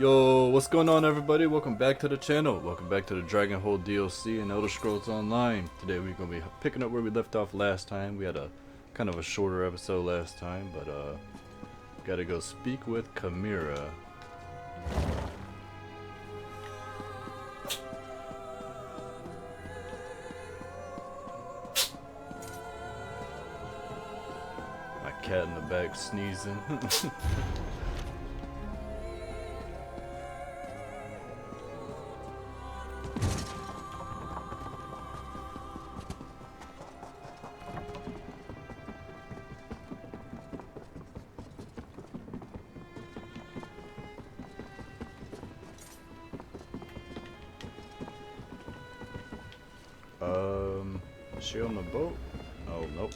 Yo, what's going on everybody? Welcome back to the channel. Welcome back to the Dragonhold DLC and Elder Scrolls Online. Today we're going to be picking up where we left off last time. We had a kind of a shorter episode last time, but gotta go speak with Chimera. My cat in the back sneezing. Is she on the boat? Oh, nope.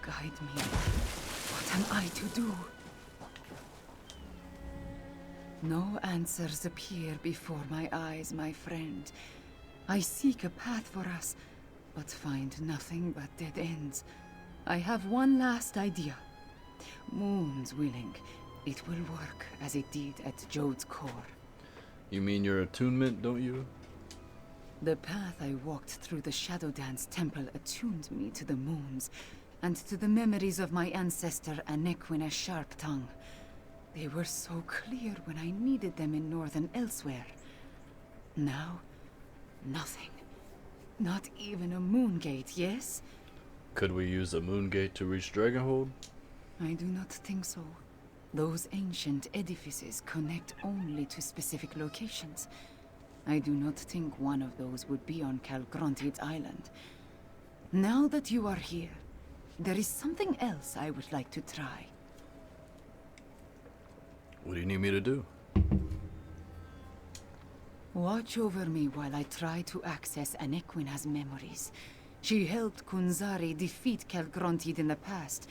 Guide me. What am I to do? No answers appear before my eyes, my friend. I seek a path for us, but find nothing but dead ends. I have one last idea. Moon's willing. It will work as it did at Jode's core. You mean your attunement, don't you? The path I walked through the Shadow Dance Temple attuned me to the moons, and to the memories of my ancestor Anequina Sharptongue. They were so clear when I needed them in Northern Elsweyr. Now, nothing. Not even a moon gate, yes? Could we use a moon gate to reach Dragonhold? I do not think so. Those ancient edifices connect only to specific locations. I do not think one of those would be on Kaalgrontiid's island. Now that you are here, there is something else I would like to try. What do you need me to do? Watch over me while I try to access Anequina's memories. She helped Kunzari defeat Kaalgrontiid in the past.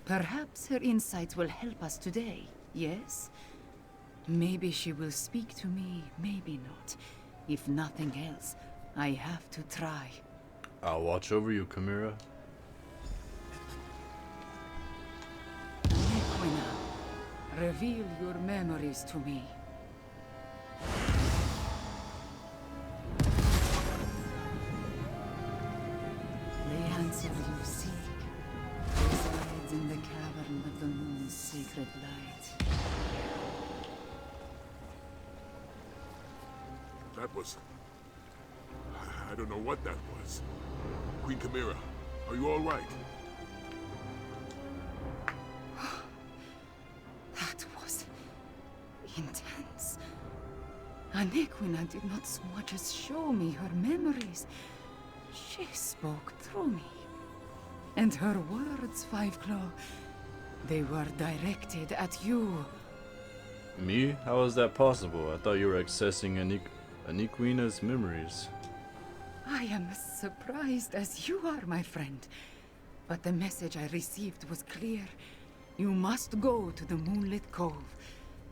Perhaps her insights will help us today, yes? Maybe she will speak to me, maybe not. If nothing else, I have to try. I'll watch over you, Chimera. Anequina, reveal your memories to me. The answer you seek resides in the cavern of the moon's sacred light. That was... I don't know what that was. Queen Chimera, are you all right? That was... intense. Anequina did not so much as show me her memories. She spoke through me. And her words, Fiveclaw, they were directed at you. Me? How is that possible? I thought you were accessing Anequina's memories. I am as surprised as you are, my friend. But the message I received was clear. You must go to the Moonlit Cove.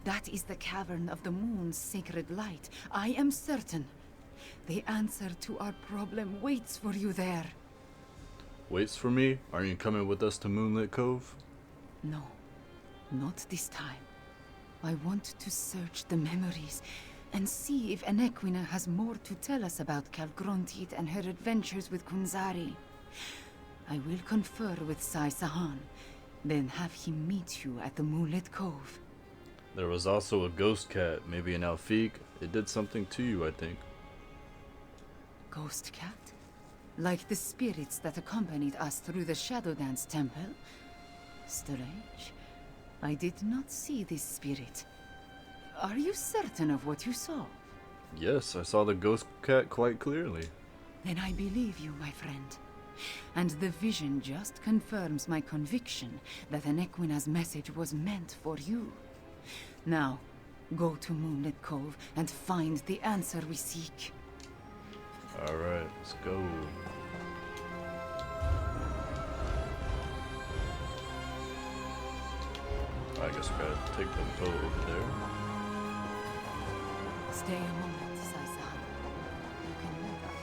That is the cavern of the moon's sacred light. I am certain. The answer to our problem waits for you there. Waits for me? Aren't you coming with us to Moonlit Cove? No, not this time. I want to search the memories and see if Anequina has more to tell us about Kaalgrontiid and her adventures with Kunzari. I will confer with Sai Sahan, then have him meet you at the Moonlit Cove. There was also a ghost cat, maybe an Alfiq. It did something to you, I think. Ghost cat? Like the spirits that accompanied us through the Shadow Dance Temple? Strange. I did not see this spirit. Are you certain of what you saw? Yes, I saw the ghost cat quite clearly. Then I believe you, my friend. And the vision just confirms my conviction that Anequina's message was meant for you. Now, go to Moonlit Cove and find the answer we seek. Alright, let's go. I guess we gotta take the boat over there. Stay a moment, Sai Sahan. You can meet up.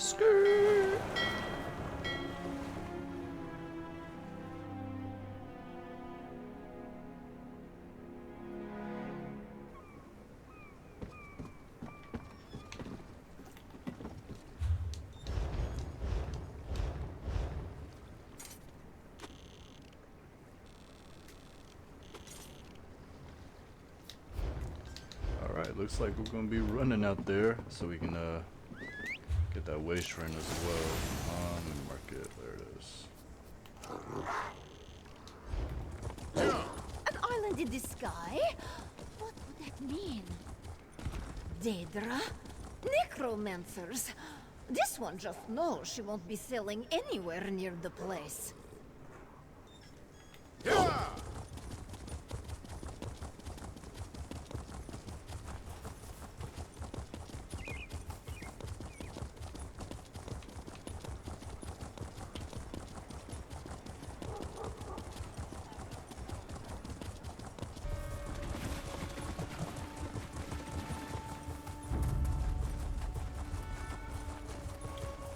Skirt. Alright, looks like we're gonna be running out there so we can get that waste shrine as well. Let me mark it. There it is. An island in the sky? What would that mean? Daedra? Necromancers? This one just knows she won't be sailing anywhere near the place.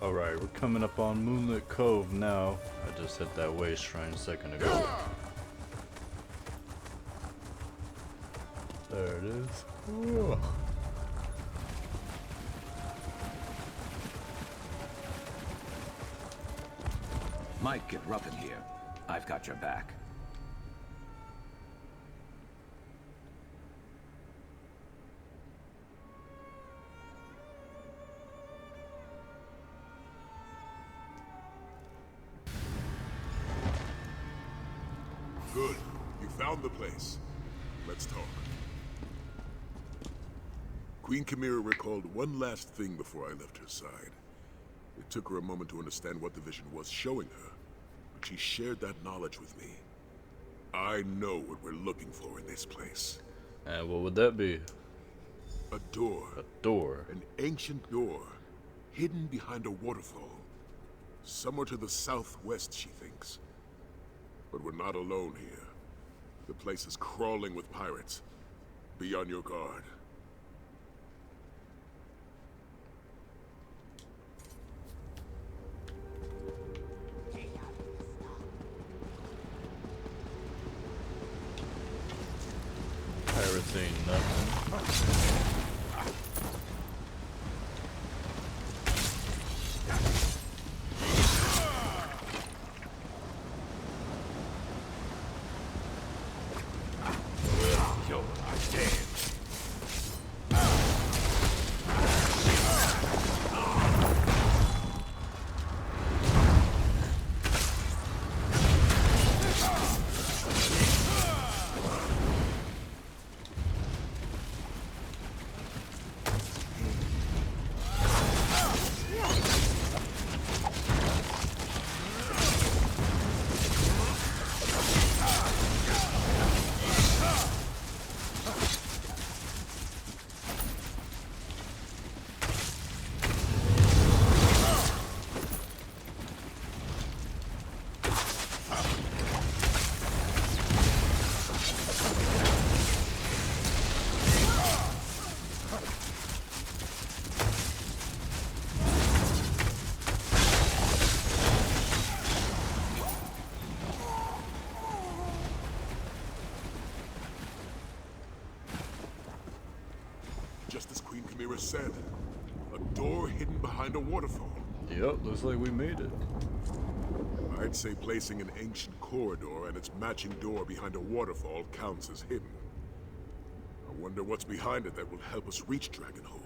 Alright, we're coming up on Moonlit Cove now. I just hit that waste shrine a second ago. There it is. Whoa. Might get rough in here. I've got your back. Good. You found the place. Let's talk. Queen Chimera recalled one last thing before I left her side. It took her a moment to understand what the vision was showing her, but she shared that knowledge with me. I know what we're looking for in this place. And what would that be? A door. A door. An ancient door, hidden behind a waterfall. Somewhere to the southwest, she thinks. But we're not alone here. The place is crawling with pirates. Be on your guard. Pirates ain't nothing. Just as Queen Chimera said, a door hidden behind a waterfall. Yep, looks like we made it. I'd say placing an ancient corridor and its matching door behind a waterfall counts as hidden. I wonder what's behind it that will help us reach Dragonhold.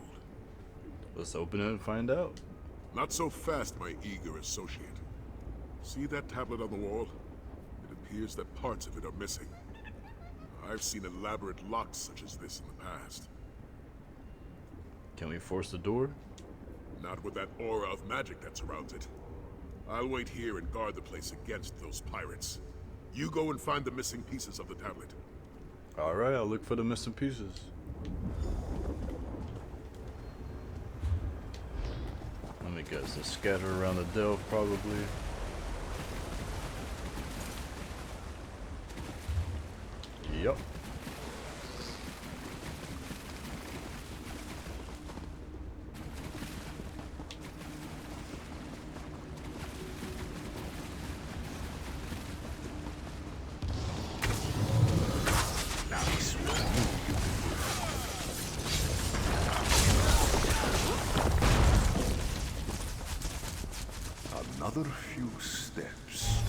Let's open it and find out. Not so fast, my eager associate. See that tablet on the wall? It appears that parts of it are missing. I've seen elaborate locks such as this in the past. Can we force the door? Not with that aura of magic that surrounds it. I'll wait here and guard the place against those pirates. You go and find the missing pieces of the tablet. Alright, I'll look for the missing pieces. Let me guess, they're scattered around the delve probably. Yep. Another few steps.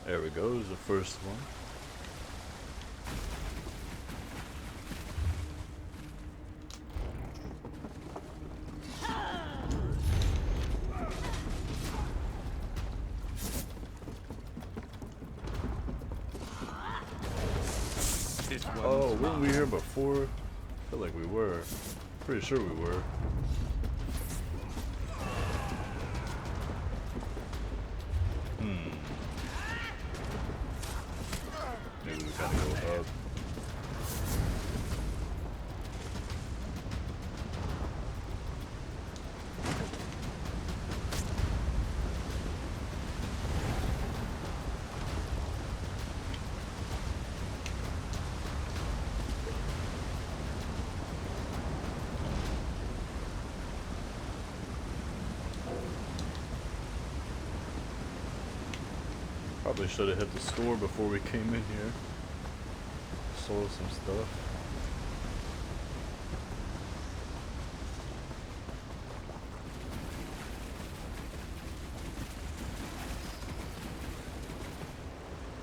There we go, is the first one. Oh, weren't we here before? I feel like we were. Pretty sure we were. Maybe we gotta go up. Probably should have hit the store before we came in here. Sold some stuff.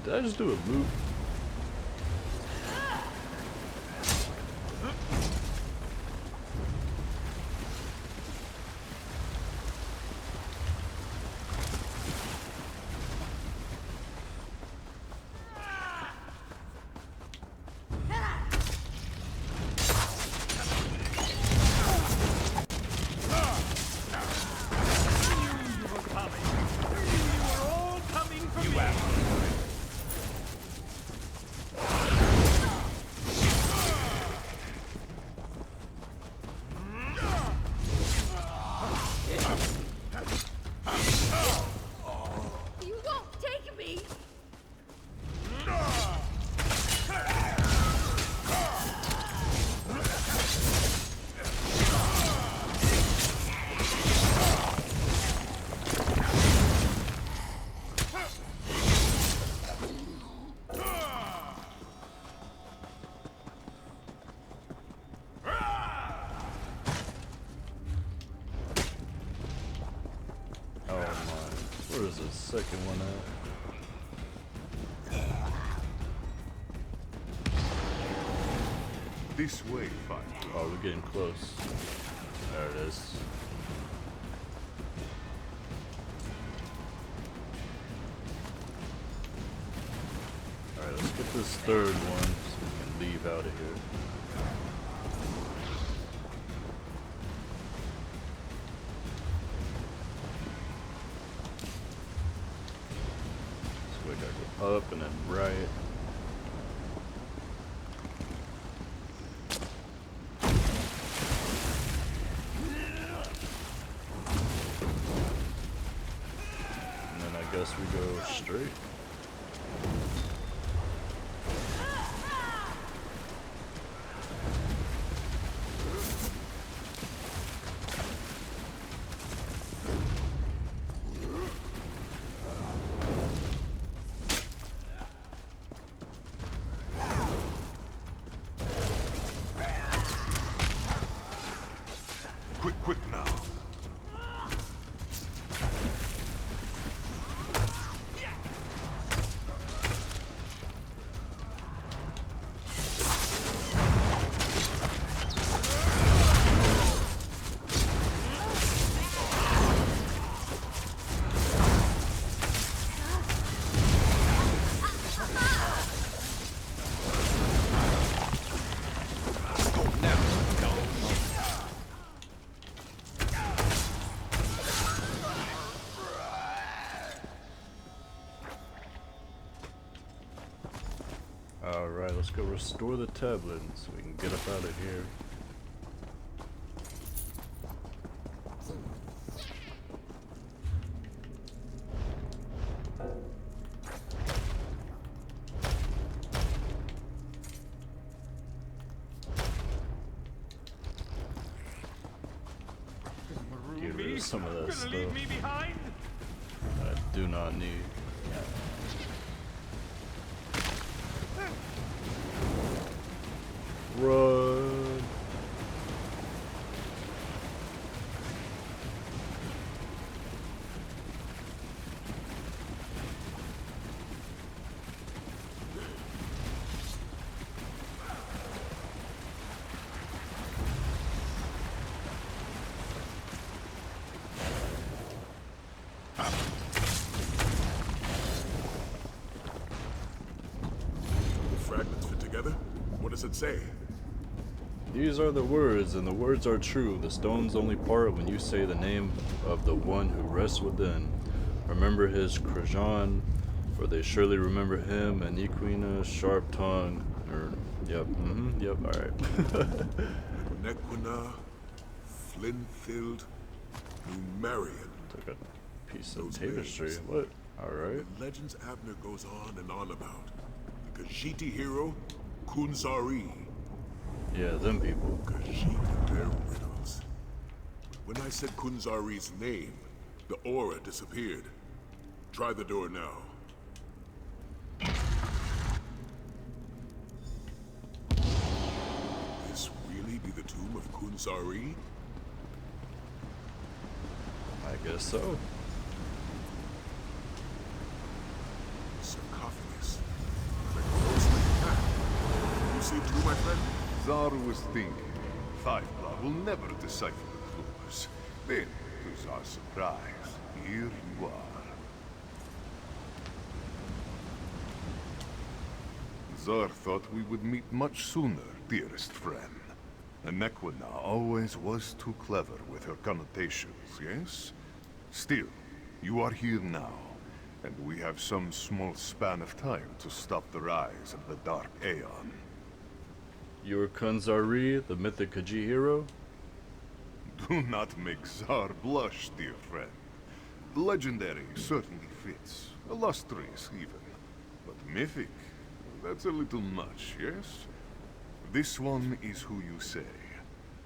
Did I just do a loop? You won't take me! Oh my. Where is the second one at? This way, fighter. Oh, we're getting close. There it is. Alright, let's get this third one so we can leave out of here. So we gotta go up and then right. And then I guess we go straight. Quick now. Alright, let's go restore the tablet so we can get up out of here. rid of some of that Gonna stuff. leave me behind? I do not need. Run. The fragments fit together? What does it say? These are the words, and the words are true. The stones only part when you say the name of the one who rests within. Remember his Krajan, for they surely remember him, and Equina, sharp tongue. Yep, alright. Nequina, Flint-filled, Numerian. Took a piece of Those tapestry. names. What? Alright. The legends Abner goes on and on about. The Khajiiti hero, Kunzari. Yeah, them people. Khajiit, their riddles. But when I said Kunzari's name, the aura disappeared. Try the door now. Could this really be the tomb of Kunzari? I guess so. Sarcophagus. Like a closely packed. You see it too, my friend? Zar was thinking. Firefly will never decipher the clues. Then, to Zar's surprise, here you are. Zar thought we would meet much sooner, dearest friend. And Nequina always was too clever with her connotations, yes? Still, you are here now, and we have some small span of time to stop the rise of the Dark Aeon. You are Kunzari, the mythic Khajiit hero? Do not make Zar blush, dear friend. Legendary certainly fits, illustrious even. But mythic, that's a little much, yes? This one is who you say.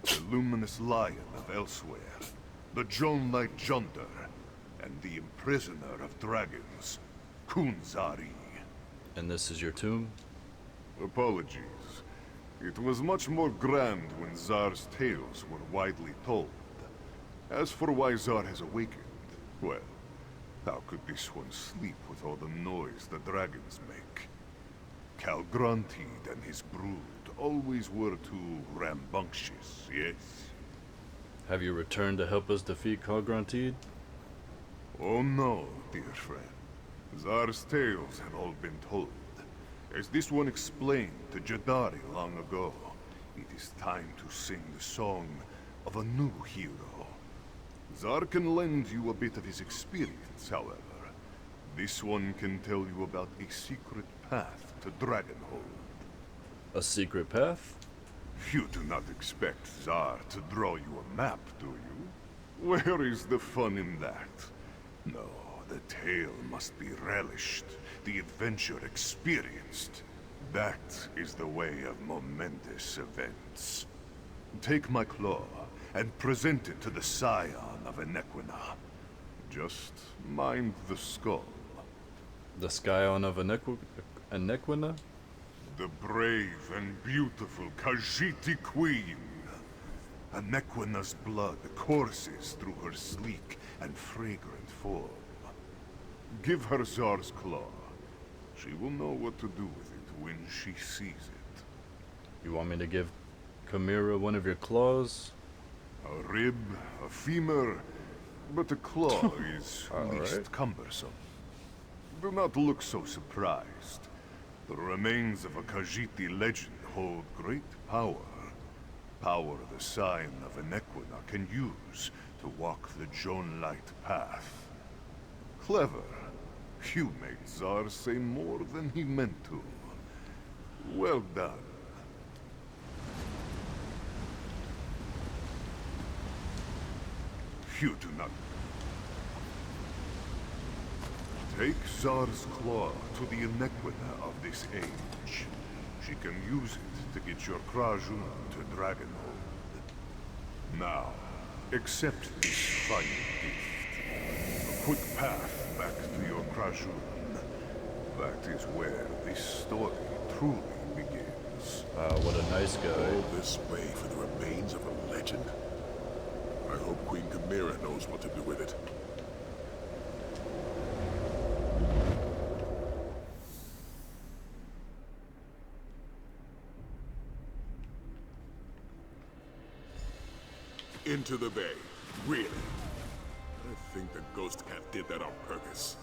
The luminous lion of Elsweyr, the Jonelight Jonder, and the imprisoner of dragons, Kunzari. And this is your tomb? Apologies. It was much more grand when Zar's tales were widely told. As for why Zar has awakened, well, how could this one sleep with all the noise the dragons make? Kaalgrontiid and his brood always were too rambunctious, yes? Have you returned to help us defeat Kaalgrontiid? Oh no, dear friend. Zar's tales have all been told. As this one explained to Jadari long ago, it is time to sing the song of a new hero. Zar can lend you a bit of his experience, however. This one can tell you about a secret path to Dragonhold. A secret path? You do not expect Zar to draw you a map, do you? Where is the fun in that? No, the tale must be relished, the adventure experienced. That is the way of momentous events. Take my claw and present it to the scion of Nequina. Just mind the skull. The scion of Nequina? The brave and beautiful Khajiiti queen. Nequina's blood courses through her sleek and fragrant form. Give her Zar's claw. She will know what to do with it when she sees it. You want me to give Chimera one of your claws? A rib, a femur, but a claw is least Alright. cumbersome. Do not look so surprised. The remains of a Khajiiti legend hold great power. Power the scion of Nequina can use to walk the Jonelight path. Clever. You made Zar say more than he meant to. Well done. You do not... Take Zar's claw to the Nequina of this age. She can use it to get your Krajun to Dragonhold. Now, Accept this final gift. A quick path back to your Krajun. That is where this story truly begins. What a nice guy. All this way for the remains of a legend? I hope Queen Chimera knows what to do with it. Into the bay. Really? I think the Ghost Cat did that on purpose.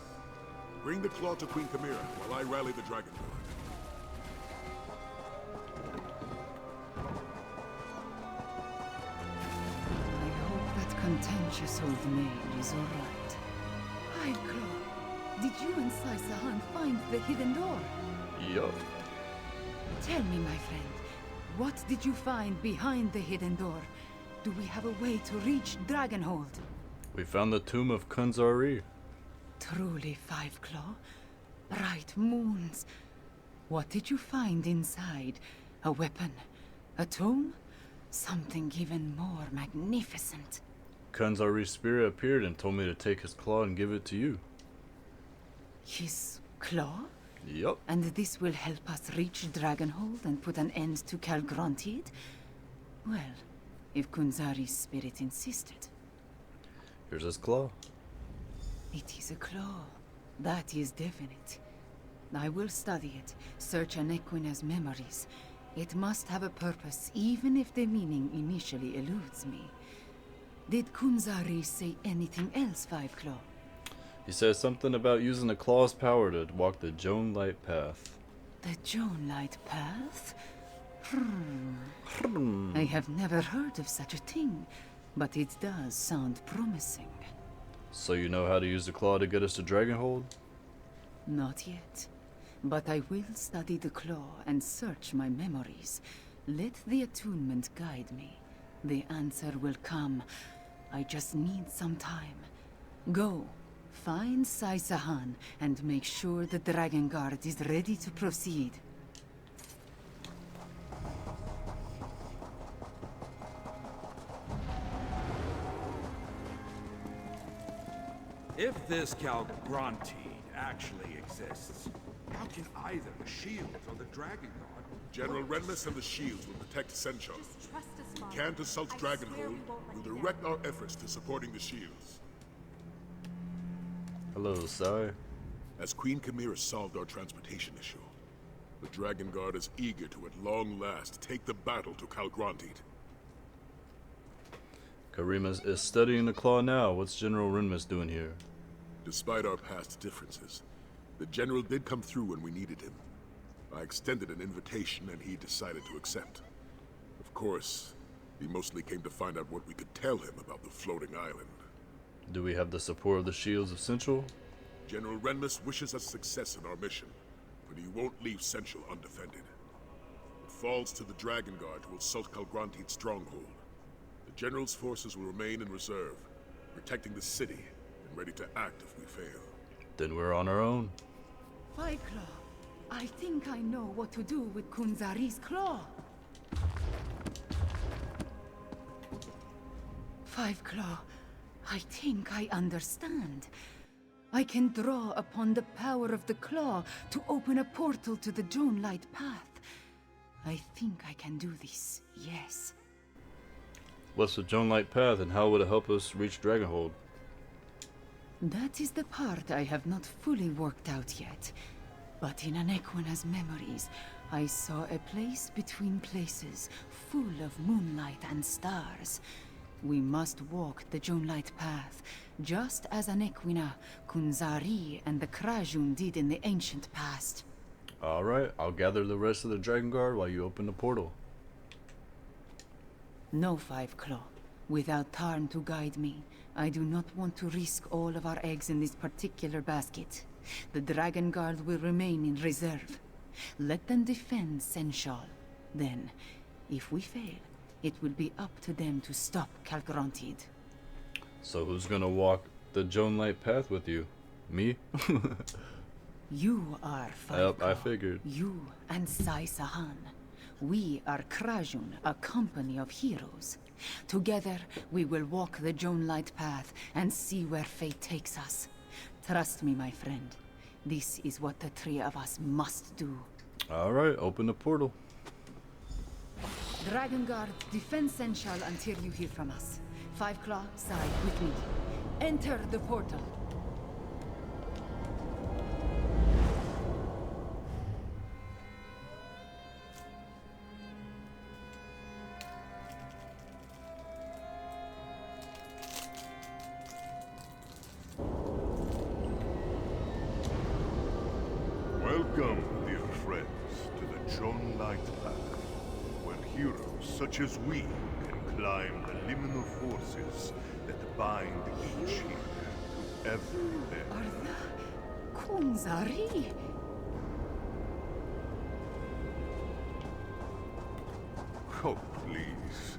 Bring the claw to Queen Chimera while I rally the Dragonguard. I hope that contentious old maid is all right. Claw, did you and Sai Sahan find the hidden door? Yup. Tell me, my friend, what did you find behind the hidden door? Do we have a way to reach Dragonhold? We found the tomb of Kunzari. Truly, Five Claw. Bright moons. What did you find inside? A weapon? A tomb? Something even more magnificent. Kunzari's spirit appeared and told me to take his claw and give it to you. His claw? Yup. And this will help us reach Dragonhold and put an end to Kaalgrontiid? Well, if Kunzari's spirit insisted. Here's his claw. It is a claw. That is definite. I will study it, search Anequina's memories. It must have a purpose, even if the meaning initially eludes me. Did Kunzari say anything else, Five Claw? He says something about using the claw's power to walk the Joan Light path. The Joan Light path? I have never heard of such a thing, but it does sound promising. So you know how to use the claw to get us to Dragonhold? Not yet, but I will study the claw and search my memories. Let the attunement guide me. The answer will come. I just need some time. Go, find Sai Sahan and make sure the Dragonguard is ready to proceed. If this Kaalgrontiid actually exists, how can either the shield or the Dragonguard... General Renmus and the shields will protect Senchal. We can't assault Dragonhold. We'll direct our efforts to supporting the shields. Hello, Sai. As Queen Chimera solved our transportation issue, the Dragonguard is eager to at long last take the battle to Kaalgrontiid. Karima is studying the claw now. What's General Renmus doing here? Despite our past differences, the General did come through when we needed him. I extended an invitation and he decided to accept. Of course, he mostly came to find out what we could tell him about the floating island. Do we have the support of the shields of Central? General Renmus wishes us success in our mission, but he won't leave Central undefended. It falls to the Dragonguard to assault Kaalgrontiid's stronghold. The General's forces will remain in reserve, protecting the city and ready to act if we fail. Then we're on our own. Five Claw, I think I know what to do with Kunzari's claw. Five Claw, I think I understand. I can draw upon the power of the claw to open a portal to the Joan Light path. I think I can do this, yes. What's the Joan Light path and how would it help us reach Dragonhold? That is the part I have not fully worked out yet. But in Anequina's memories, I saw a place between places, full of moonlight and stars. We must walk the Joan Light path, just as Anequina, Kunzari, and the Krajun did in the ancient past. Alright, I'll gather the rest of the Dragonguard while you open the portal. No, Five Claw. Without Tarn to guide me, I do not want to risk all of our eggs in this particular basket. The Dragonguard will remain in reserve. Let them defend Senchal. Then, if we fail, it will be up to them to stop Kaalgrontiid. So who's gonna walk the Joan Light path with you? Me? You are Five Yep, Claw. I figured. You and Sai Sahan. We are Krajun, a company of heroes. Together, we will walk the Jonelight path and see where fate takes us. Trust me, my friend. This is what the three of us must do. Alright, open the portal. Dragonguard, defend Senchal until you hear from us. Five Claw, side with me. Enter the portal. Welcome, dear friends, to the Jonelight path, where heroes such as we can climb the liminal forces that bind each hero to every Are end. the Kunzari? Oh, please,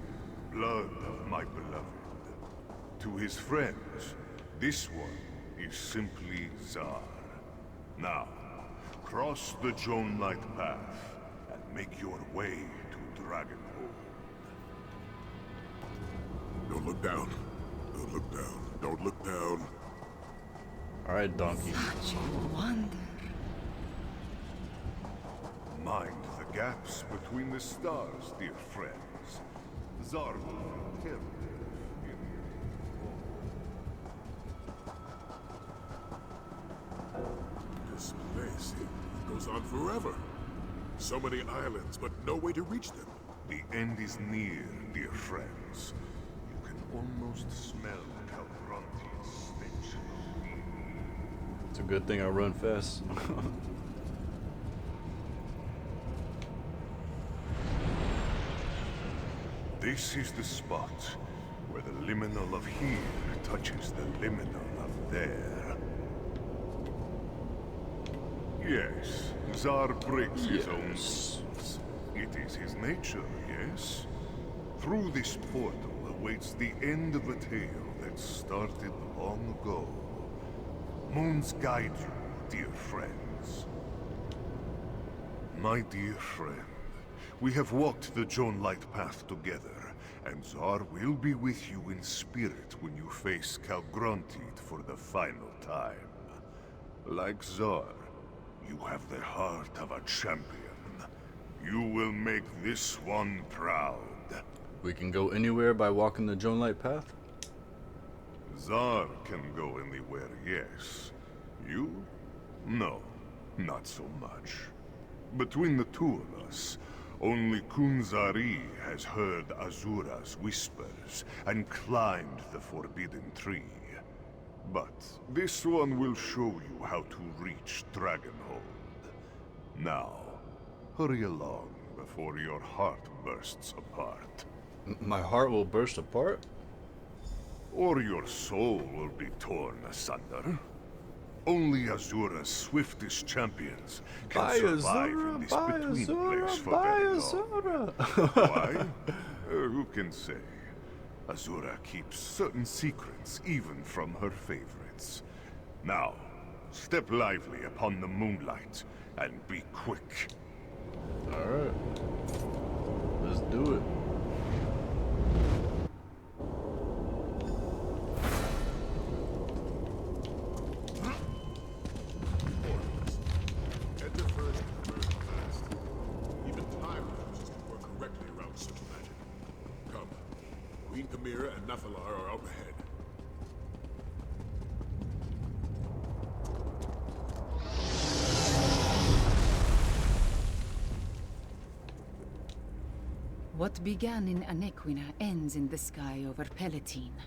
blood of my beloved. To his friends, this one is simply Zar. Now, cross the Jonelight path and make your way to Dragonhold. Don't look down. Don't look down. Don't look down. Alright, donkey. Such a wonder. Mind the gaps between the stars, dear friends. Zar will tell you. This place, it goes on forever. So many islands, but no way to reach them. The end is near, dear friends. You can almost smell Kaalgrontiid's stench. It's a good thing I run fast. This is the spot where the liminal of here touches the liminal of there. Yes, Zar breaks his own rules. It is his nature, yes? Through this portal awaits the end of a tale that started long ago. Moons guide you, dear friends. My dear friend, we have walked the Jonelight path together, and Zar will be with you in spirit when you face Kaalgrontiid for the final time. Like Zar, you have the heart of a champion. You will make this one proud. We can go anywhere by walking the Jonelight path? Zar can go anywhere, yes. You? No, not so much. Between the two of us, only Kunzari has heard Azura's whispers and climbed the forbidden tree. But this one will show you how to reach Dragonhold. Now, hurry along before your heart bursts apart. My heart will burst apart? Or your soul will be torn asunder. Only Azura's swiftest champions can Bye, survive Azura, in this bye, between Azura, place for bye, very long. Azura. Why? Who can say? Azura keeps certain secrets even from her favorites. Now, step lively upon the moonlight and be quick. Alright. Let's do it. Enter first, learn fast. Even time refuses to work correctly around such magic. Come. Queen Chimera and Nephilar are up ahead. What began in Anequina ends in the sky over Palatine.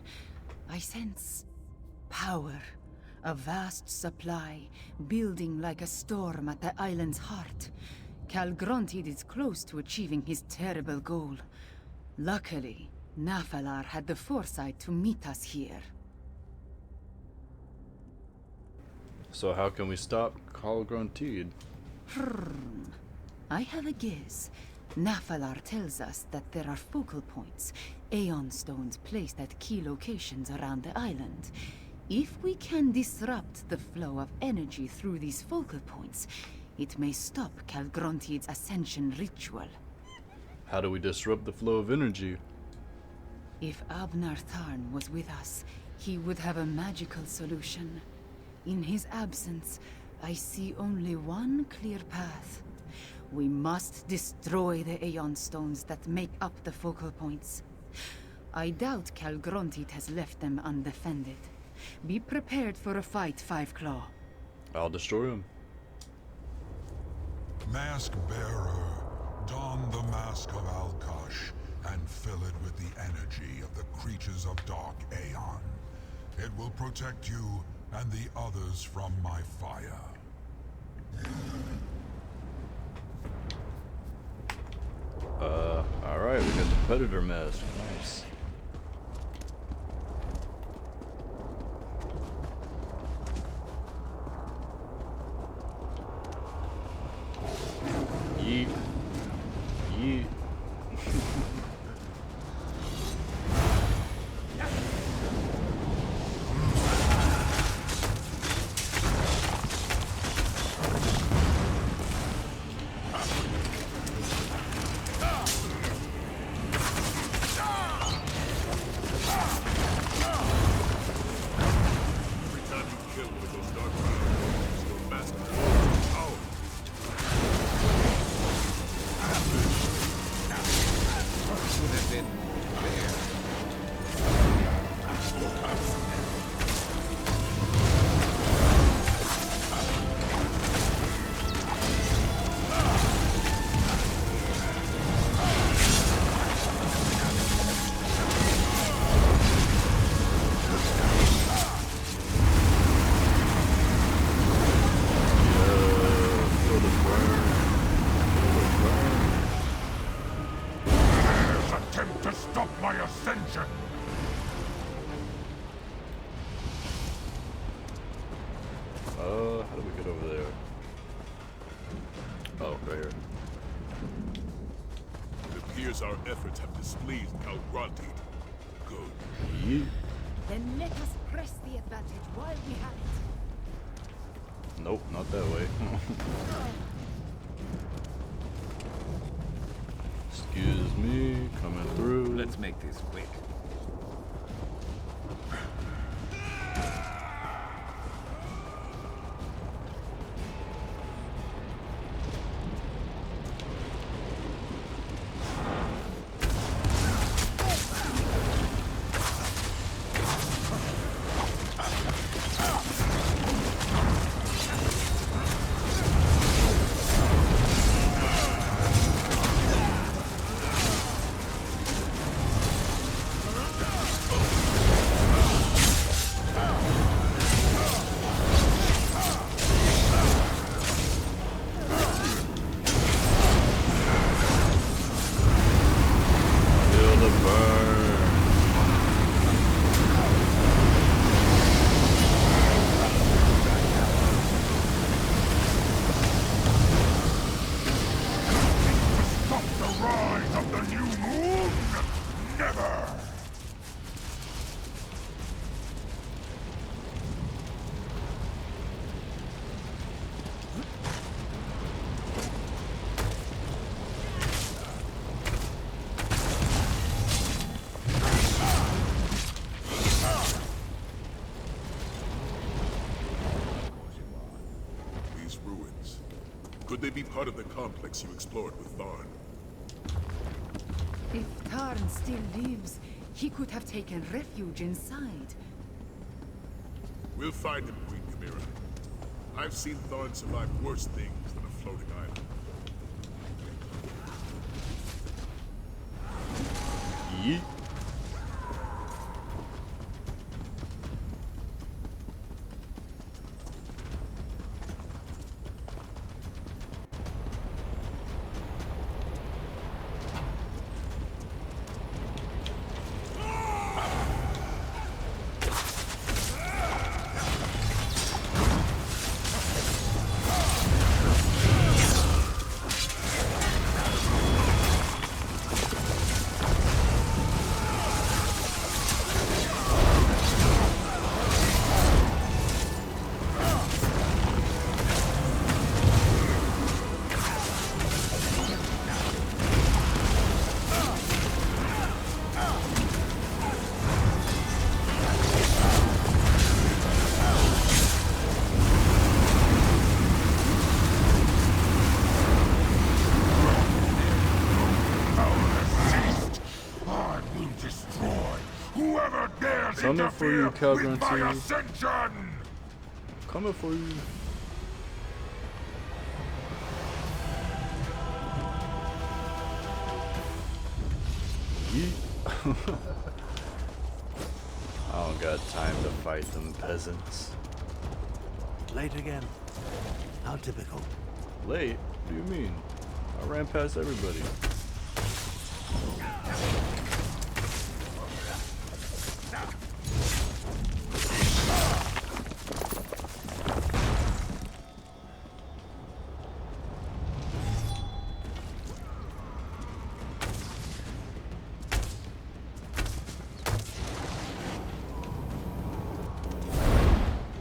I sense power, a vast supply, building like a storm at the island's heart. Kaalgrontiid is close to achieving his terrible goal. Luckily, Nephilar had the foresight to meet us here. So how can we stop Kaalgrontiid? I have a guess. Nephilar tells us that there are focal points, Aeon stones placed at key locations around the island. If we can disrupt the flow of energy through these focal points, it may stop Kaalgrontiid's ascension ritual. How do we disrupt the flow of energy? If Abnar Tharn was with us, he would have a magical solution. In his absence, I see only one clear path. We must destroy the Aeon Stones that make up the focal points. I doubt Kaalgrontiid has left them undefended. Be prepared for a fight, Five Claw. I'll destroy him. Mask Bearer, don the mask of Alkosh and fill it with the energy of the creatures of Dark Aeon. It will protect you and the others from my fire. Alright, we got the Predator mask. Nice. Yeet. Yeet. Every time you kill one of those dark creatures, your mask grows power. Would have been more fair. Feel the burn. Feel the burn. Attempt to stop my ascension! How do we get over there? Oh, right here. It appears our efforts have displeased Kaalgrontiid. Good. Yeet. Then let us press the advantage while we have it. Nope, not that way. Excuse me, coming through. Let's make this quick. Feel the burn. Stop the rise of the new moon! Never! These ruins. Could they be part of the complex you explored with Tharn? If Tarn still lives, he could have taken refuge inside. We'll find him, Queen Chimera. I've seen Tharn survive worse things than a floating island. Yeet. Coming for you, interfere with my Kaalgrontiid. ascension! Coming for you. Yeet. I don't got time to fight them peasants. Late again. How typical. Late? What do you mean? I ran past everybody.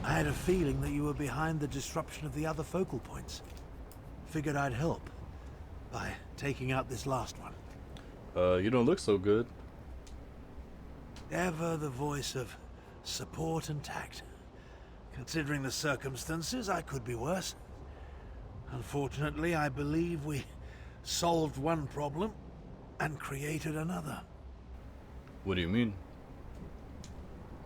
I had a feeling that you were behind the disruption of the other focal points. Figured I'd help by taking out this last one. You don't look so good. Ever the voice of support and tact. Considering the circumstances, I could be worse. Unfortunately, I believe we solved one problem and created another. What do you mean?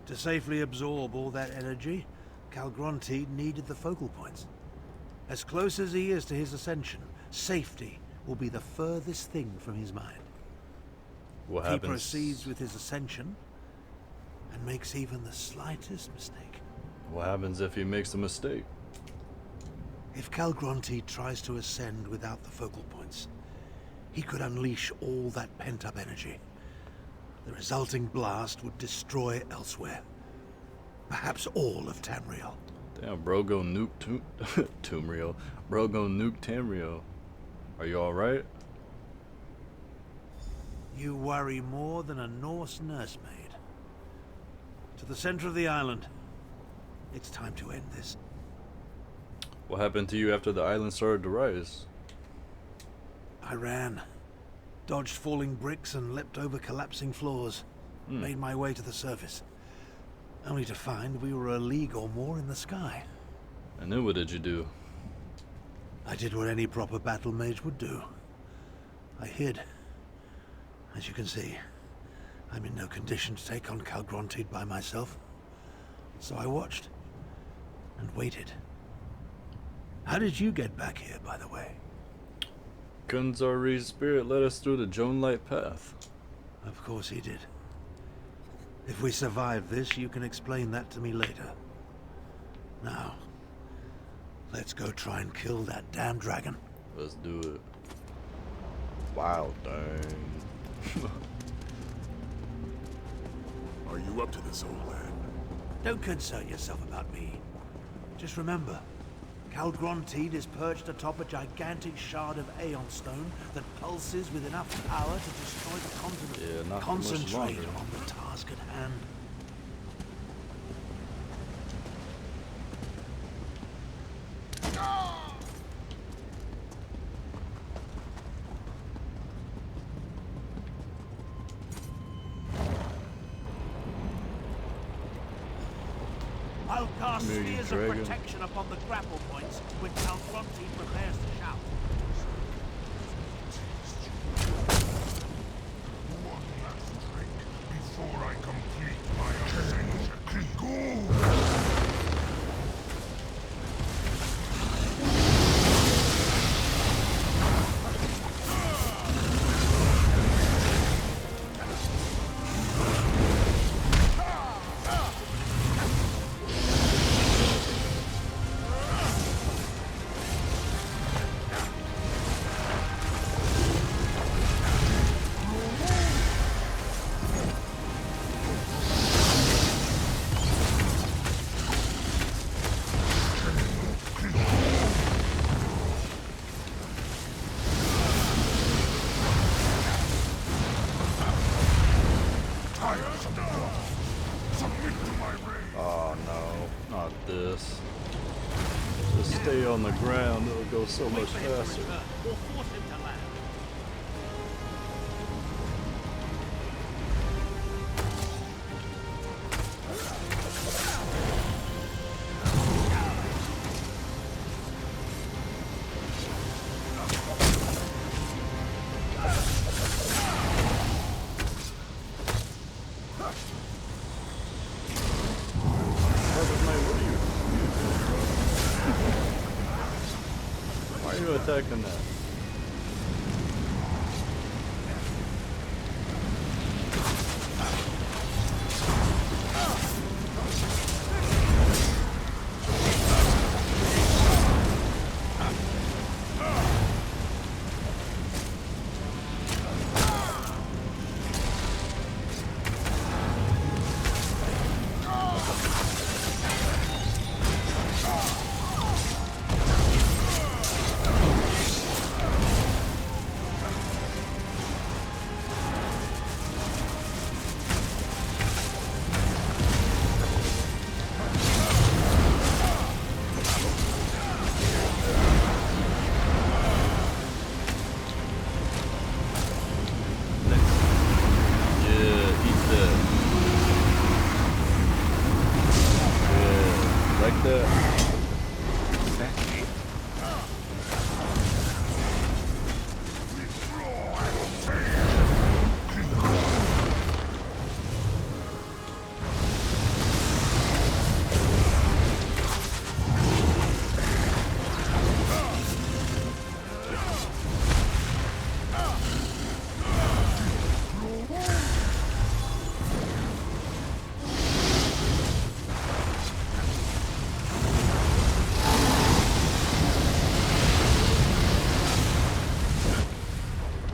To safely absorb all that energy, Kaalgrontiid needed the focal points. As close as he is to his ascension, safety will be the furthest thing from his mind. What If happens? he proceeds with his ascension and makes even the slightest mistake. What happens if he makes a mistake? If Kaalgrontiid tries to ascend without the focal points, he could unleash all that pent-up energy. The resulting blast would destroy Elsweyr. Perhaps all of Tamriel. Damn, bro, go nuke Tamriel. Bro, go nuke Tamriel. Are you alright? You worry more than a Norse nursemaid. To the center of the island. It's time to end this. What happened to you after the island started to rise? I ran. Dodged falling bricks and leapt over collapsing floors. Made my way to the surface. Only to find we were a league or more in the sky. And then what did you do? I did what any proper battle mage would do. I hid. As you can see, I'm in no condition to take on Kaalgrontiid by myself. So I watched. And waited. How did you get back here, by the way? Gunzari's spirit led us through the Joan Light path. Of course he did. If we survive this, you can explain that to me later. Now, let's go try and kill that damn dragon. Let's do it. Wow, dang. Are you up to this, old man? Don't concern yourself about me. Just remember, Kaalgrontiid is perched atop a gigantic shard of Aeon Stone that pulses with enough power to destroy the continent. Yeah, not much Concentrate longer. on the task at hand. I'll cast Come here, you spheres of dragon. protection upon the grapple points when Kaalgrontiid prepares to shout. One last drink before I complete my ascension. Go! Oh no, not this. Just stay on the ground, it'll go so much faster. Or force him to land. attacking that?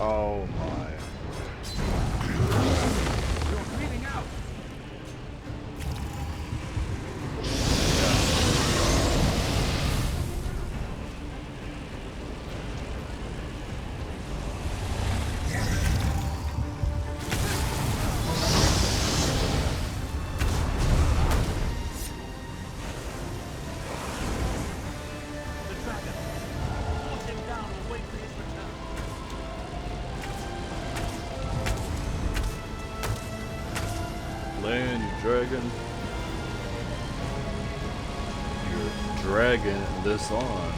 Oh my. You're bleeding out. The dragon. Force him down and wait for his return. Land, you dragon. You're dragging this on.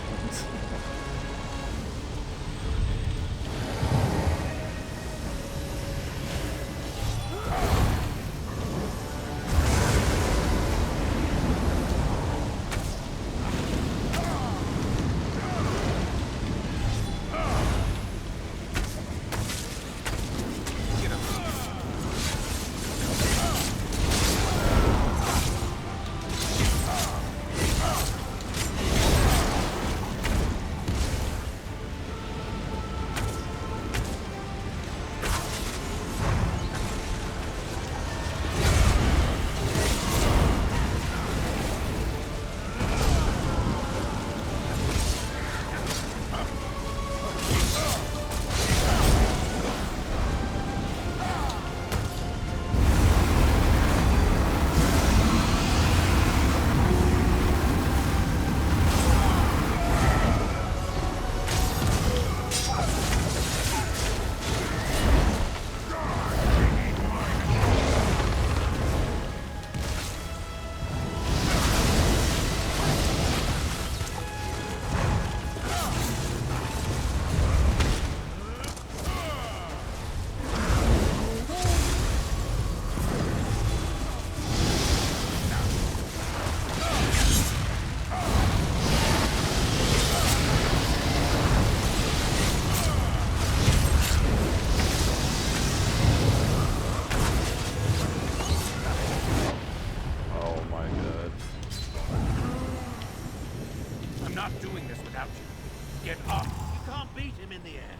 I'm not doing this without you. Get up. You can't beat him in the air.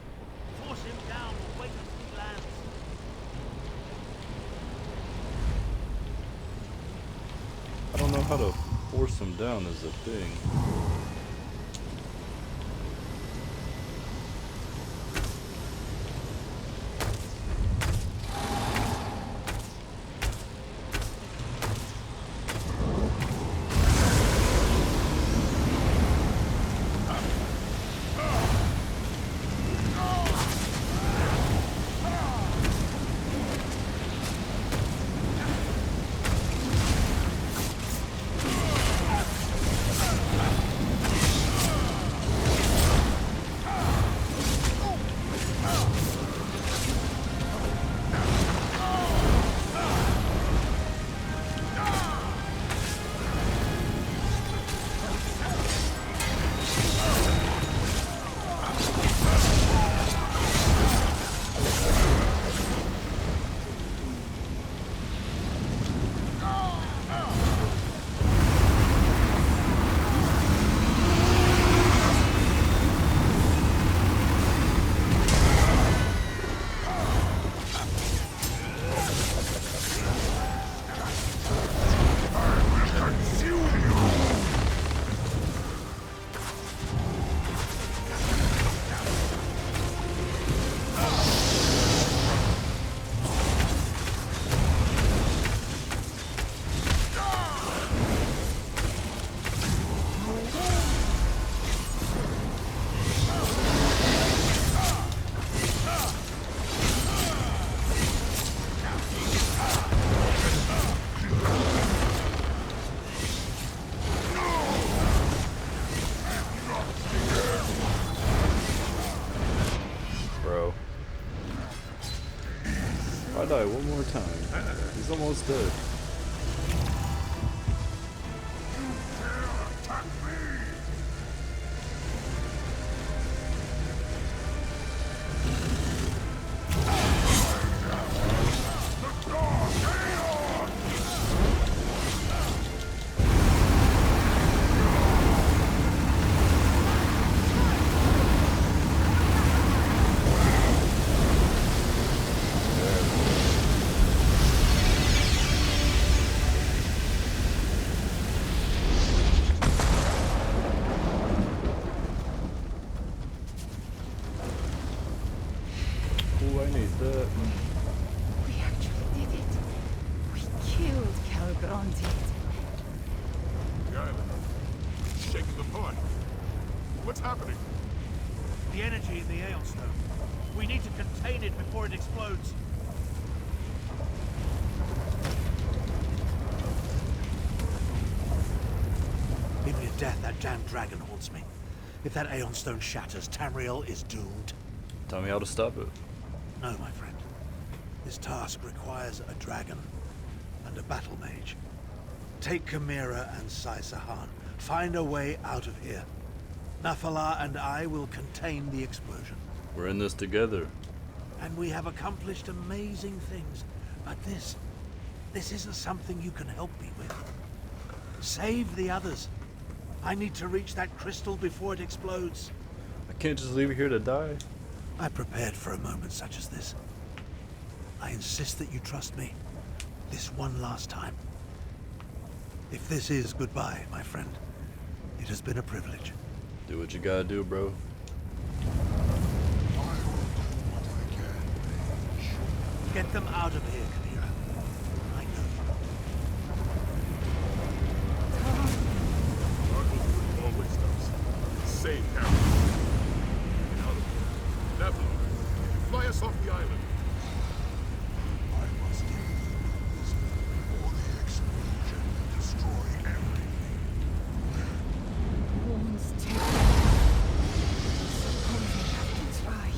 Force him down and wait until he lands. I don't know how to force him down is a thing. I die one more time. He's almost dead. I need that. We actually did it. We killed Kaalgrontiid. The island. Shaking apart. What's happening? The energy in the Aeon Stone. We need to contain it before it explodes. Even in death, that damn dragon haunts me. If that Aeon Stone shatters, Tamriel is doomed. Tell me how to stop it. No, my friend. This task requires a dragon and a battle mage. Take Chimera and Sai Sahan. Find a way out of here. Nafalar and I will contain the explosion. We're in this together. And we have accomplished amazing things. But this isn't something you can help me with. Save the others. I need to reach that crystal before it explodes. I can't just leave you here to die. I prepared for a moment such as this. I insist that you trust me. This one last time. If this is goodbye, my friend, it has been a privilege. Do what you gotta do, bro. I will do what I can, mage. Get them out of here, Chimera. I know Dragonhold always does. Save Harry. Nafalar, fly us off the island. I must get this before the explosion destroy everything. Wounds too. Suppose I have to try.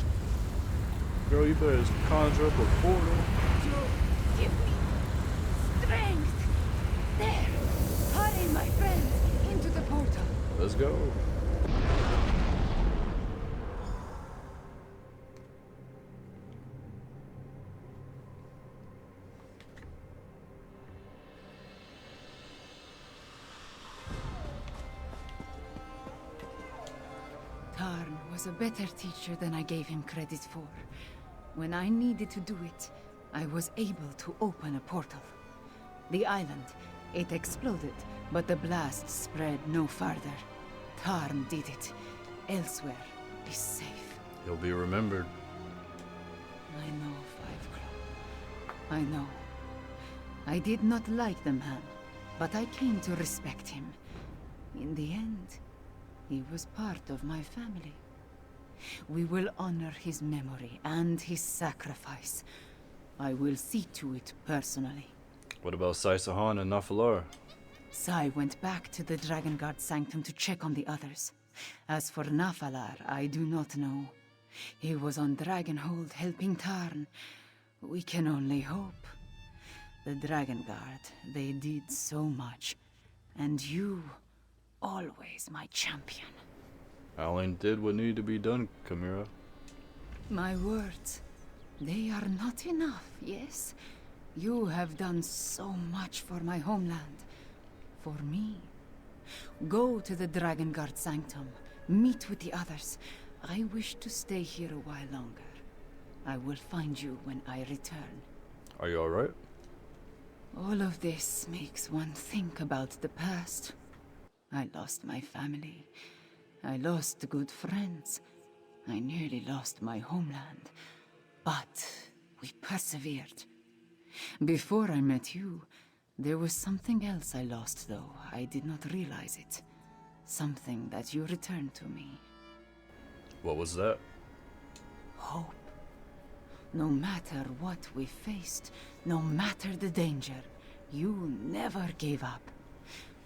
Girl, you better conjure up a portal. Give me strength. There. Hurry, my friend, into the portal. Let's go. Tarn was a better teacher than I gave him credit for. When I needed to do it, I was able to open a portal. The island, it exploded, but the blast spread no farther. Tarn did it. Elsweyr is safe. He'll be remembered. I know, Five Claw. I know. I did not like the man, but I came to respect him. In the end, he was part of my family. We will honor his memory and his sacrifice. I will see to it personally. What about Sai Sahan and Nafalar? Sai went back to the Dragonguard sanctum to check on the others. As for Nafalar, I do not know. He was on Dragonhold helping Tarn. We can only hope. The Dragonguard, they did so much. And you, always my champion. I only did what needed to be done, Chimera. My words, they are not enough, yes? You have done so much for my homeland. For me. Go to the Dragonguard sanctum. Meet with the others. I wish to stay here a while longer. I will find you when I return. Are you alright? All of this makes one think about the past. I lost my family. I lost good friends. I nearly lost my homeland. But we persevered. Before I met you, there was something else I lost, though. I did not realize it. Something that you returned to me. What was that? Hope. No matter what we faced, no matter the danger, you never gave up.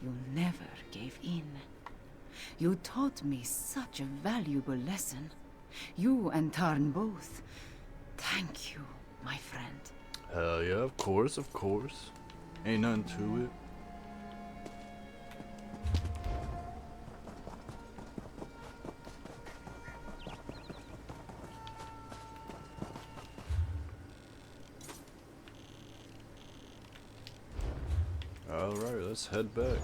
You never gave in. You taught me such a valuable lesson. You and Tarn both. Thank you, my friend. Hell yeah, of course, of course. Ain't nothing to it. Alright, let's head back.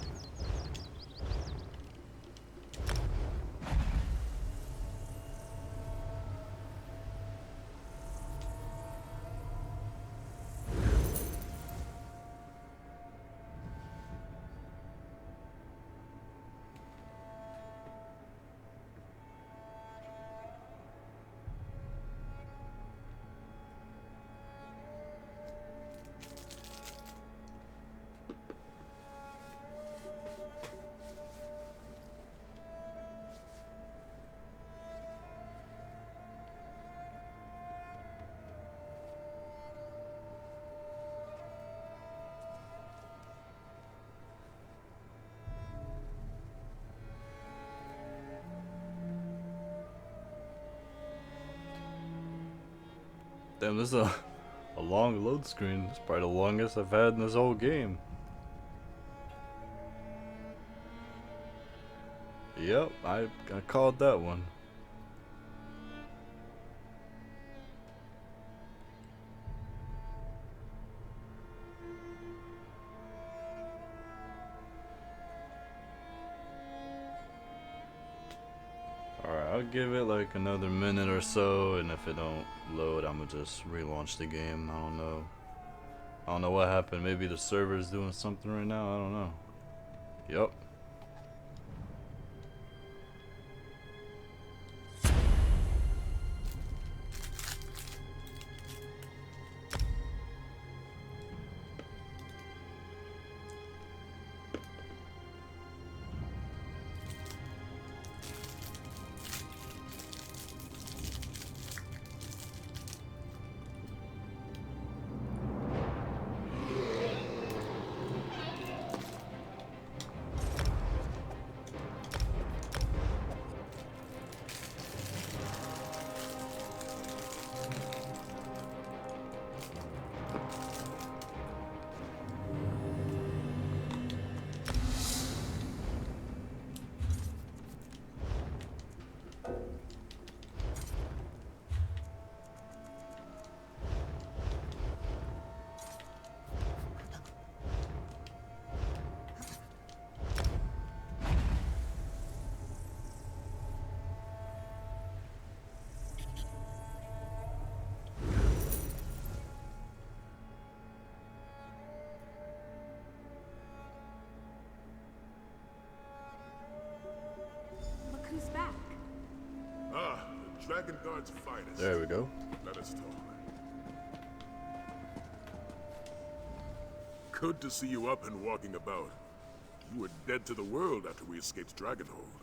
Damn, this is a long load screen. It's probably the longest I've had in this whole game. Yep, I called that one. Alright, I'll give it like another minute or so, and if it don't load, I'ma just relaunch the game. I don't know what happened. Maybe the server's doing something right now. I don't know. Yep. Look who's back. Ah, the Dragonguard's finest. There we go. Let us talk. Good to see you up and walking about. You were dead to the world after we escaped Dragonhold.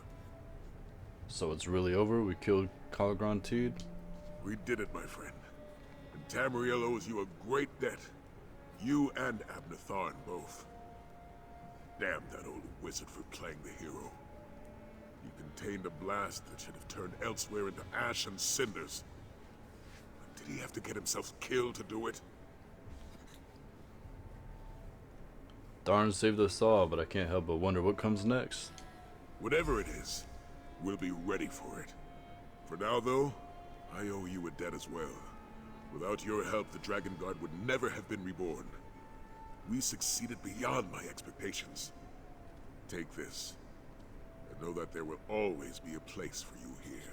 So it's really over? We killed Kaalgrontiid? We did it, my friend. And Tamriel owes you a great debt. You and Abnatharn both. Damn that old wizard for playing the hero. He contained a blast that should have turned Elsweyr into ash and cinders. But did he have to get himself killed to do it? Darn saved us all, but I can't help but wonder what comes next. Whatever it is, we'll be ready for it. For now, though, I owe you a debt as well. Without your help, the Dragonguard would never have been reborn. We succeeded beyond my expectations. Take this, and know that there will always be a place for you here.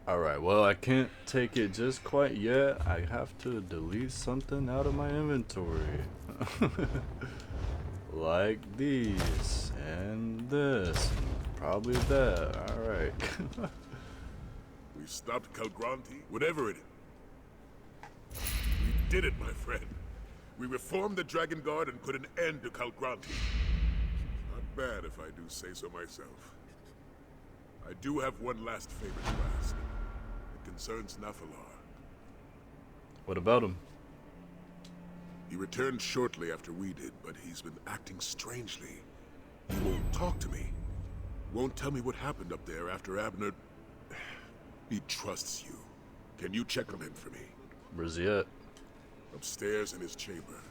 Alright, well, I can't take it just quite yet. I have to delete something out of my inventory. Like these, and this, and probably that. Alright. We stopped Kaalgrontiid, whatever it is. We did it, my friend. We reformed the Dragonguard and put an end to Kaalgrontiid. Not bad, if I do say so myself. I do have one last favor to ask. It concerns Nafalar. What about him? He returned shortly after we did, but he's been acting strangely. He won't talk to me. Won't tell me what happened up there after Abner... He trusts you. Can you check on him for me? Where's he at? Upstairs in his chamber.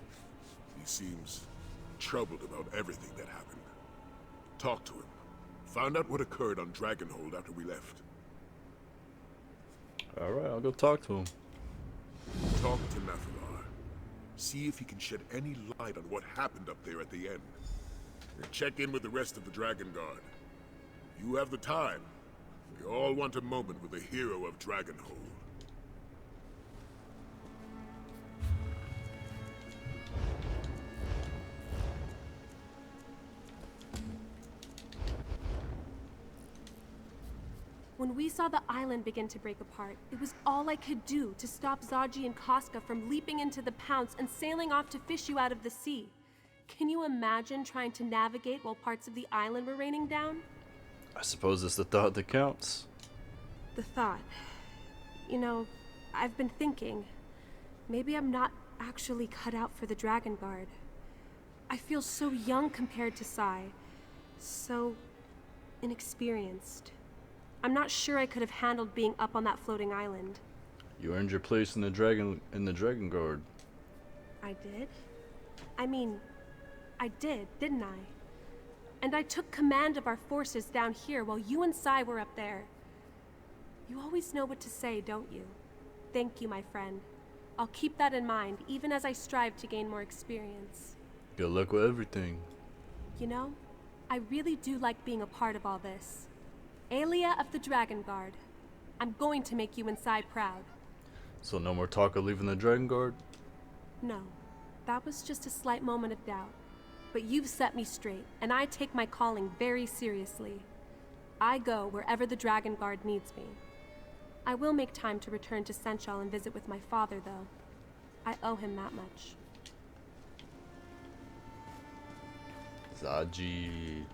He seems troubled about everything that happened. Talk to him. Find out what occurred on Dragonhold after we left. Alright, I'll go talk to him. Talk to Nathalar. See if he can shed any light on what happened up there at the end. And check in with the rest of the Dragonguard. You have the time. We all want a moment with the hero of Dragonhold. When we saw the island begin to break apart, it was all I could do to stop Zaji and Casca from leaping into the pounce and sailing off to fish you out of the sea. Can you imagine trying to navigate while parts of the island were raining down? I suppose it's the thought that counts. The thought. You know, I've been thinking, maybe I'm not actually cut out for the Dragonguard. I feel so young compared to Sai, so inexperienced. I'm not sure I could have handled being up on that floating island. You earned your place in the Dragonguard. I did? I mean, I did, didn't I? And I took command of our forces down here while you and Sai were up there. You always know what to say, don't you? Thank you, my friend. I'll keep that in mind, even as I strive to gain more experience. Good luck with everything. You know, I really do like being a part of all this. Aelia of the Dragonguard. I'm going to make you and Sai proud. So no more talk of leaving the Dragonguard? No, that was just a slight moment of doubt. But you've set me straight, and I take my calling very seriously. I go wherever the Dragonguard needs me. I will make time to return to Senchal and visit with my father, though. I owe him that much. Zaji.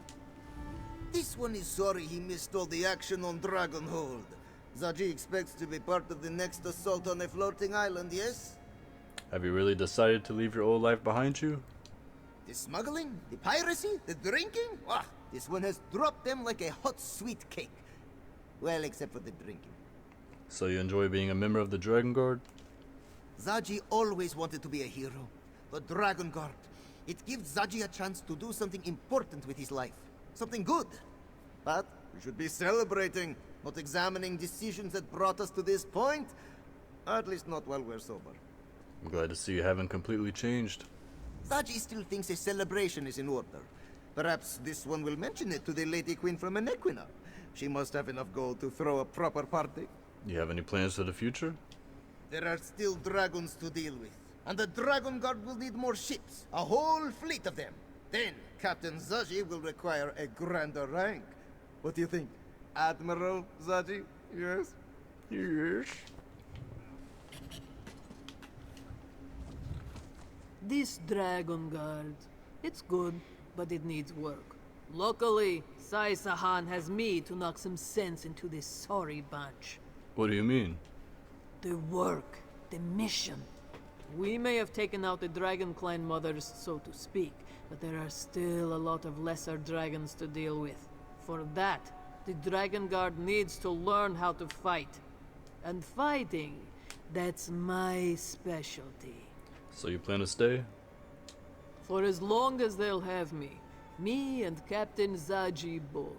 This one is sorry he missed all the action on Dragonhold. Zaji expects to be part of the next assault on a floating island, yes? Have you really decided to leave your old life behind you? The smuggling, the piracy, the drinking? Ah, this one has dropped them like a hot sweet cake. Well, except for the drinking. So you enjoy being a member of the Dragonguard? Zaji always wanted to be a hero. The Dragonguard. It gives Zaji a chance to do something important with his life. Something good. But we should be celebrating, not examining decisions that brought us to this point. At least not while we're sober. I'm glad to see you haven't completely changed. Zaji still thinks a celebration is in order. Perhaps this one will mention it to the Lady Queen from Anequina. She must have enough gold to throw a proper party. You have any plans for the future? There are still dragons to deal with. And the Dragonguard will need more ships. A whole fleet of them. Then, Captain Zaji will require a grander rank. What do you think? Admiral Zaji? Yes? Yes. This Dragonguard, it's good, but it needs work. Luckily, Sai Sahan has me to knock some sense into this sorry bunch. What do you mean? The work, the mission. We may have taken out the Dragon Clan mothers, so to speak, but there are still a lot of lesser dragons to deal with. For that, the Dragonguard needs to learn how to fight. And fighting, that's my specialty. So you plan to stay? For as long as they'll have me. Me and Captain Zaji both.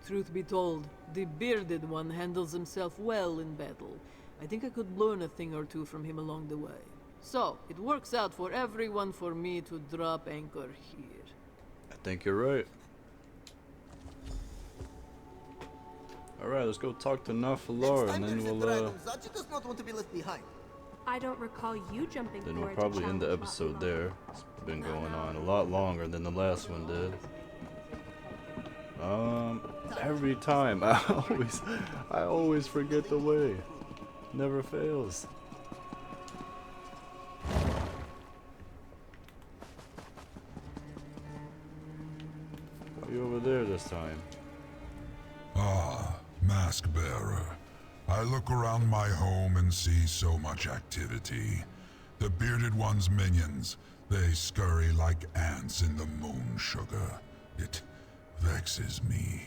Truth be told, the bearded one handles himself well in battle. I think I could learn a thing or two from him along the way. So, it works out for everyone for me to drop anchor here. I think you're right. Alright, let's go talk to Nathalar and then we'll Zaji does not want to be left behind. I don't recall you jumping then we'll forward to probably end the challenge episode Nathalar. there. It's been going on a lot longer than the last one did. Every time I always forget the way. Never fails. Are you over there this time? Ah, Mask Bearer. I look around my home and see so much activity. The Bearded One's minions, they scurry like ants in the moon sugar. It vexes me.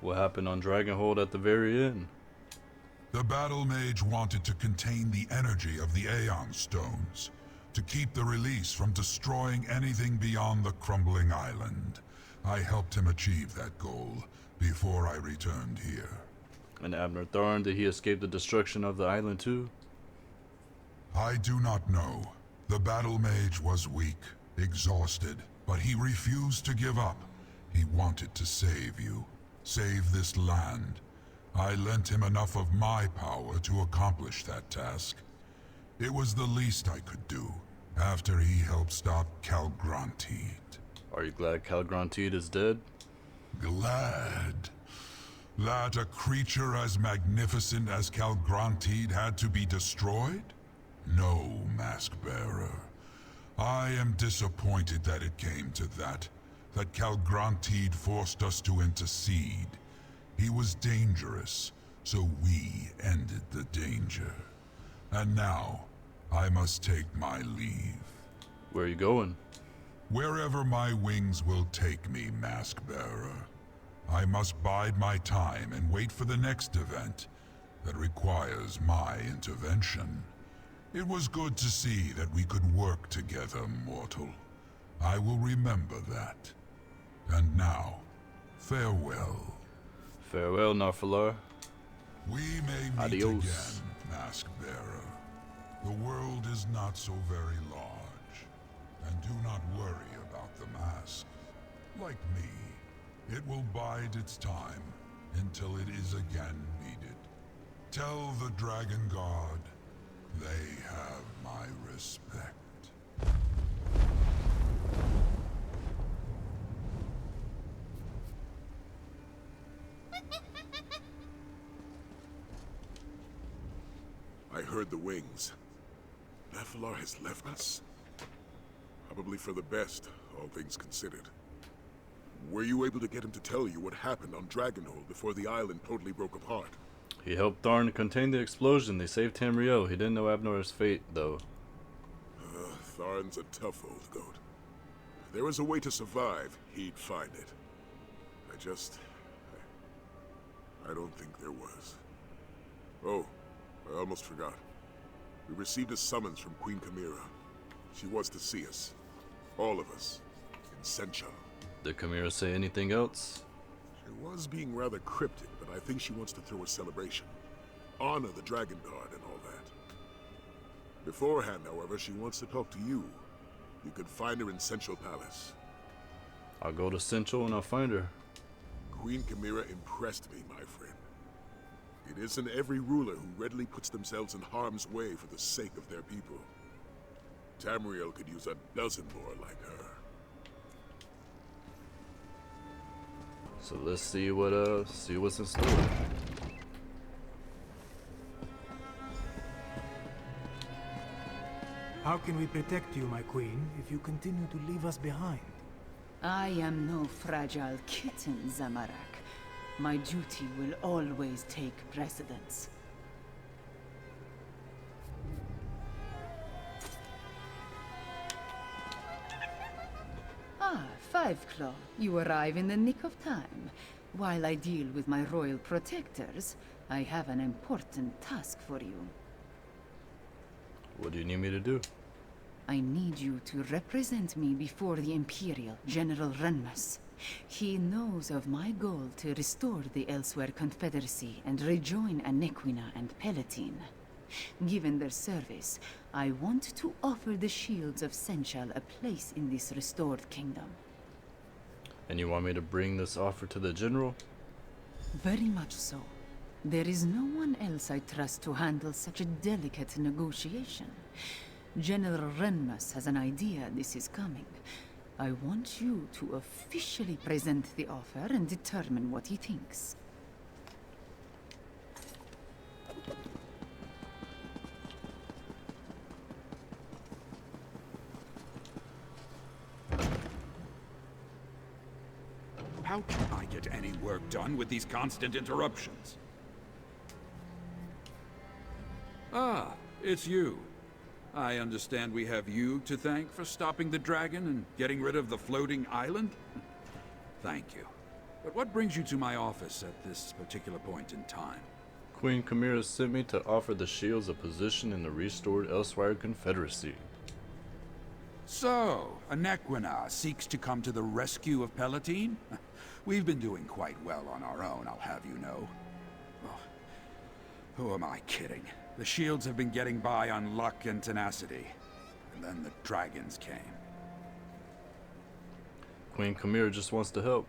What happened on Dragonhold at the very end? The Battle Mage wanted to contain the energy of the Aeon Stones, to keep the release from destroying anything beyond the crumbling island. I helped him achieve that goal before I returned here. And Abner Tharn, did he escape the destruction of the island too? I do not know. The Battle Mage was weak, exhausted, but he refused to give up. He wanted to save you, save this land. I lent him enough of my power to accomplish that task. It was the least I could do, after he helped stop Kaalgrontiid. Are you glad Kaalgrontiid is dead? Glad? That a creature as magnificent as Kaalgrontiid had to be destroyed? No, Mask-Bearer. I am disappointed that it came to that Kaalgrontiid forced us to intercede. He was dangerous, so we ended the danger. And now, I must take my leave. Where are you going? Wherever my wings will take me, Mask-Bearer. I must bide my time and wait for the next event that requires my intervention. It was good to see that we could work together, mortal. I will remember that. And now, farewell. Farewell, Narfalar. We may meet Adios. again, Mask-Bearer. The world is not so very large. And do not worry about the mask. Like me, it will bide its time until it is again needed. Tell the Dragonguard they have my respect. I heard the wings. Nephilar has left us? Probably for the best, all things considered. Were you able to get him to tell you what happened on Dragonhold before the island totally broke apart? He helped Tharn contain the explosion. They saved Tamriel. He didn't know Abnor's fate, though. Tharn's a tough old goat. If there was a way to survive, he'd find it. I don't think there was. Oh, I almost forgot. We received a summons from Queen Chimera. She wants to see us. All of us. In Senchal. Did Chimera say anything else? She was being rather cryptic, but I think she wants to throw a celebration. Honor the Dragonguard and all that. Beforehand, however, she wants to talk to you. You can find her in Senchal Palace. I'll go to Senchal and I'll find her. Queen Chimera impressed me, my friend. It isn't every ruler who readily puts themselves in harm's way for the sake of their people. Tamriel could use a dozen more like her. So let's see what's in store. How can we protect you, my queen, if you continue to leave us behind? I am no fragile kitten, Zamorak. My duty will always take precedence. Ah, Fiveclaw, you arrive in the nick of time. While I deal with my royal protectors, I have an important task for you. What do you need me to do? I need you to represent me before the Imperial General Renmus. He knows of my goal to restore the Elsweyr Confederacy and rejoin Anequina and Palatine. Given their service, I want to offer the shields of Senchal a place in this restored kingdom. And you want me to bring this offer to the general? Very much so. There is no one else I trust to handle such a delicate negotiation. General Renmus has an idea this is coming. I want you to officially present the offer and determine what he thinks. How can I get any work done with these constant interruptions? Ah, it's you. I understand we have you to thank for stopping the dragon and getting rid of the floating island? Thank you. But what brings you to my office at this particular point in time? Queen Chimera sent me to offer the shields a position in the restored Elsweyr Confederacy. So, Anequina seeks to come to the rescue of Palatine? We've been doing quite well on our own, I'll have you know. Oh, who am I kidding? The shields have been getting by on luck and tenacity. And then the dragons came. Queen Chimera just wants to help.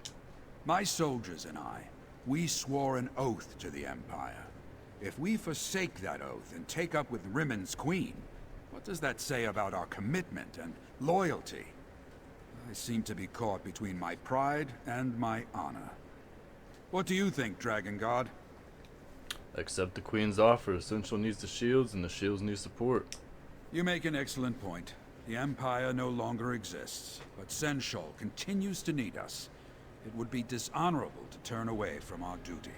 My soldiers and I, we swore an oath to the Empire. If we forsake that oath and take up with Rimmond's queen, what does that say about our commitment and loyalty? I seem to be caught between my pride and my honor. What do you think, Dragonguard? Accept the Queen's offer. Essential needs the shields, and the shields need support. You make an excellent point. The Empire no longer exists, but Senshal continues to need us. It would be dishonorable to turn away from our duty.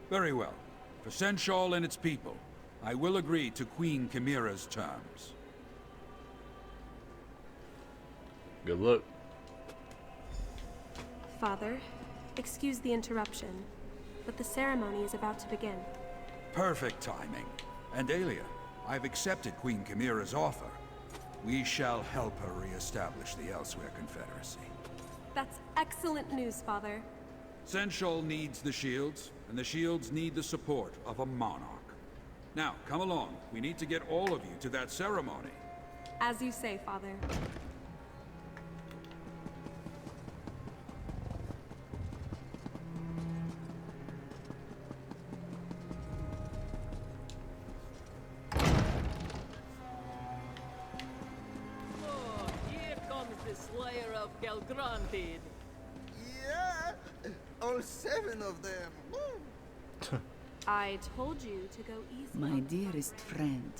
Very well. For Senshal and its people, I will agree to Queen Chimera's terms. Good luck. Father, excuse the interruption, but the ceremony is about to begin. Perfect timing. And Aelia, I've accepted Queen Chimera's offer. We shall help her re-establish the Elsweyr Confederacy. That's excellent news, Father. Senshal needs the shields, and the shields need the support of a monarch. Now, come along. We need to get all of you to that ceremony. As you say, Father. Oh, here comes the Slayer of Kaalgrontiid. Yeah, all 7 of them. Woo. I told you to go easy. My dearest friend,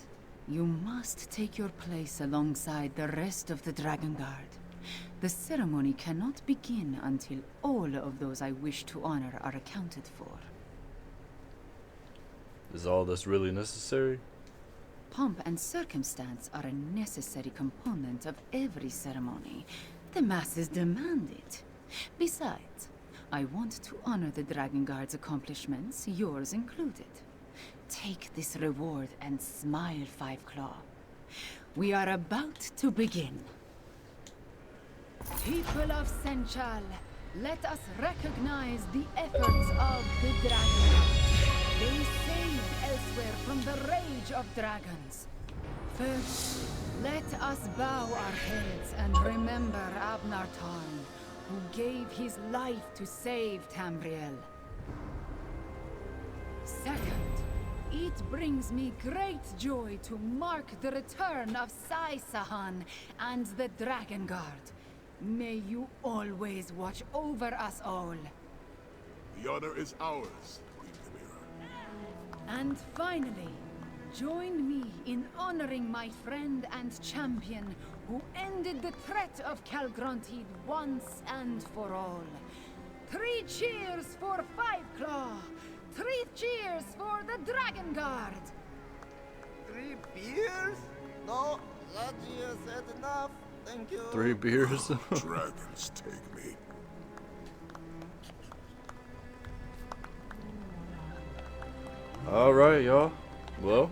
you must take your place alongside the rest of the Dragonguard. The ceremony cannot begin until all of those I wish to honor are accounted for. Is all this really necessary? Pomp and circumstance are a necessary component of every ceremony. The masses demand it. Besides, I want to honor the Dragonguard's accomplishments, yours included. Take this reward and smile, Fiveclaw. We are about to begin. People of Senchal, let us recognize the efforts of the Dragonguard. They saved Elsweyr from the rage of dragons. First, let us bow our heads and remember Abnar Tarn, who gave his life to save Tamriel. Second, it brings me great joy to mark the return of Sai Sahan and the Dragonguard. May you always watch over us all. The honor is ours, Queen Chimera. And finally, join me in honoring my friend and champion who ended the threat of Kaalgrontiid once and for all. 3 cheers for Fiveclaw! 3 cheers for the Dragonguard! 3 beers? No, Zaji said enough. Thank you. 3 beers? Dragons take me. Alright, y'all. Well,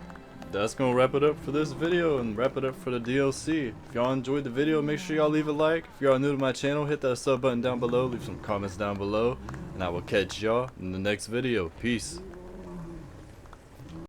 that's gonna wrap it up for this video and wrap it up for the DLC. If y'all enjoyed the video, make sure y'all leave a like. If y'all new to my channel, hit that sub button down below, leave some comments down below, and I will catch y'all in the next video. Peace.